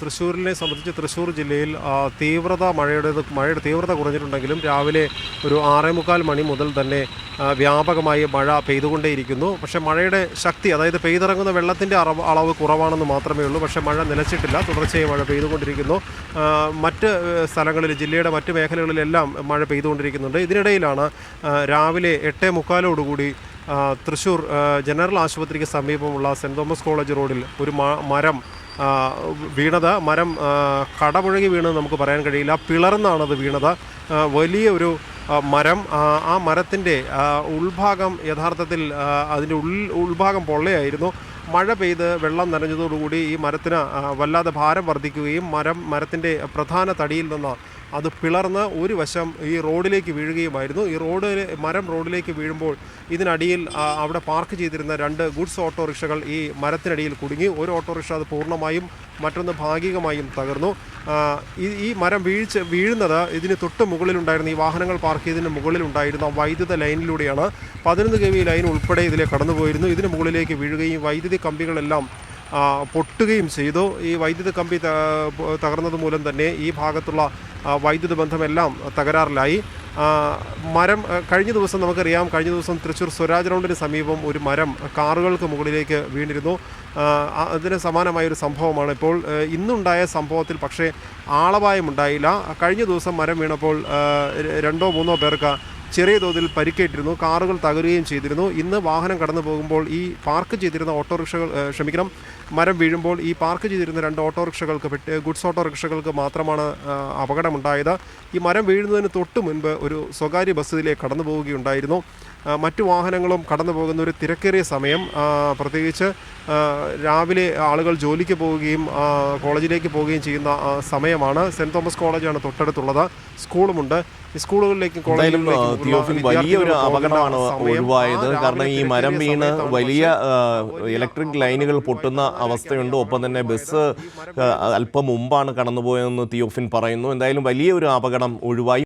തൃശ്ശൂരിനെ സംബന്ധിച്ച് തൃശ്ശൂർ ജില്ലയിൽ മഴയുടെ തീവ്രത കുറഞ്ഞിട്ടുണ്ടെങ്കിലും രാവിലെ ഒരു 6:45 മണി മുതൽ തന്നെ വ്യാപകമായി മഴ പെയ്തുകൊണ്ടേയിരിക്കുന്നു. പക്ഷേ മഴയുടെ ശക്തി, അതായത് പെയ്തിറങ്ങുന്ന വെള്ളത്തിൻ്റെ അളവ് കുറവാണെന്ന് മാത്രമേ ഉള്ളൂ. പക്ഷേ മഴ നിലച്ചിട്ടില്ല, തുടർച്ചയായി മഴ പെയ്തുകൊണ്ടിരിക്കുന്നു. മറ്റ് സ്ഥലങ്ങളിൽ, ജില്ലയുടെ മറ്റ് മേഖലകളിലെല്ലാം മഴ പെയ്തുകൊണ്ടിരിക്കുന്നുണ്ട്. ഇതിനിടയിലാണ് രാവിലെ 8:45 തൃശ്ശൂർ ജനറൽ ആശുപത്രിക്ക് സമീപമുള്ള സെൻറ് തോമസ് കോളേജ് റോഡിൽ ഒരു മരം വീണത്. മരം കടപുഴകി വീണെന്ന് നമുക്ക് പറയാൻ കഴിയില്ല, പിളർന്നാണത് വീണത്. വലിയ ഒരു മരം. ആ മരത്തിൻ്റെ ഉൾഭാഗം യഥാർത്ഥത്തിൽ അതിൻ്റെ ഉൾഭാഗം പൊള്ളയായിരുന്നു. മഴ പെയ്ത് വെള്ളം നനഞ്ഞതോടുകൂടി ഈ മരത്തിന് വല്ലാതെ ഭാരം വർദ്ധിക്കുകയും മരത്തിൻ്റെ പ്രധാന തടിയിൽ നിന്ന് അത് പിളർന്ന് ഒരു വശം ഈ റോഡിലേക്ക് വീഴുകയുമായിരുന്നു. മരം റോഡിലേക്ക് വീഴുമ്പോൾ ഇതിനടിയിൽ അവിടെ പാർക്ക് ചെയ്തിരുന്ന 2 ഗുഡ്സ് ഓട്ടോറിക്ഷകൾ ഈ മരത്തിനടിയിൽ കുടുങ്ങി. ഒരു ഓട്ടോറിക്ഷ അത് പൂർണ്ണമായും, മറ്റൊന്ന് ഭാഗികമായും തകർന്നു. ഈ മരം വീഴുന്നത് ഇതിന് തൊട്ട് മുകളിലുണ്ടായിരുന്ന, ഈ വാഹനങ്ങൾ പാർക്ക് ചെയ്തതിന് മുകളിലുണ്ടായിരുന്ന വൈദ്യുത ലൈനിലൂടെയാണ്. 11 kV ലൈൻ ഉൾപ്പെടെ ഇതിലെ കടന്നുപോയിരുന്നു. ഇതിന് മുകളിലേക്ക് വീഴുകയും വൈദ്യുതി കമ്പികളെല്ലാം പൊട്ടുകയും ചെയ്തു. ഈ വൈദ്യുത കമ്പി തകർന്നത് മൂലം തന്നെ ഈ ഭാഗത്തുള്ള വൈദ്യുത ബന്ധമെല്ലാം തകരാറിലായി. മരം കഴിഞ്ഞ ദിവസം തൃശ്ശൂർ സ്വരാജ് റൗണ്ടിന് സമീപം ഒരു മരം കാറുകൾക്ക് മുകളിലേക്ക് വീണിരുന്നു. അതിന് സമാനമായൊരു സംഭവമാണ് ഇപ്പോൾ ഇന്നുണ്ടായ സംഭവത്തിൽ. പക്ഷേ ആളപായമുണ്ടായില്ല. കഴിഞ്ഞ ദിവസം മരം വീണപ്പോൾ 2-3 പേർക്ക് ചെറിയ തോതിൽ പരിക്കേറ്റിരുന്നു. കാറുകൾ തകരുകയും ചെയ്തിരുന്നു. ഇന്ന് വാഹനം കടന്നു പോകുമ്പോൾ ഈ പാർക്ക് ചെയ്തിരുന്ന മരം വീഴുമ്പോൾ ഈ പാർക്ക് ചെയ്തിരുന്ന 2 ഗുഡ്സ് ഓട്ടോറിക്ഷകൾക്ക് മാത്രമാണ് അപകടമുണ്ടായത്. ഈ മരം വീഴുന്നതിന് തൊട്ട് മുൻപ് ഒരു സ്വകാര്യ ബസ് ഇതിലേക്ക് കടന്നു പോവുകയുണ്ടായിരുന്നു. മറ്റു വാഹനങ്ങളും കടന്നു പോകുന്ന ഒരു തിരക്കേറിയ സമയം, പ്രത്യേകിച്ച് രാവിലെ ആളുകൾ ജോലിക്ക് പോവുകയും കോളേജിലേക്ക് പോവുകയും ചെയ്യുന്ന സമയമാണ്. സെൻറ് തോമസ് കോളേജാണ് തൊട്ടടുത്തുള്ളത്, സ്കൂളുമുണ്ട്. ഈ സ്കൂളുകളിലേക്കും കോളേജിലേക്കും വലിയൊരു അപകടമാണ് ഒഴിവായത്. കാരണം ഈ മരം വീണ് വലിയ ഇലക്ട്രിക് ലൈനുകൾ പൊട്ടുന്ന അവസ്ഥയുണ്ട്. ഒപ്പം തന്നെ ബസ് അല്പം മുമ്പാണ് കടന്നുപോയതെന്ന് തിയോഫിൻ പറയുന്നു. എന്തായാലും വലിയൊരു അപകടം ഒഴിവായി.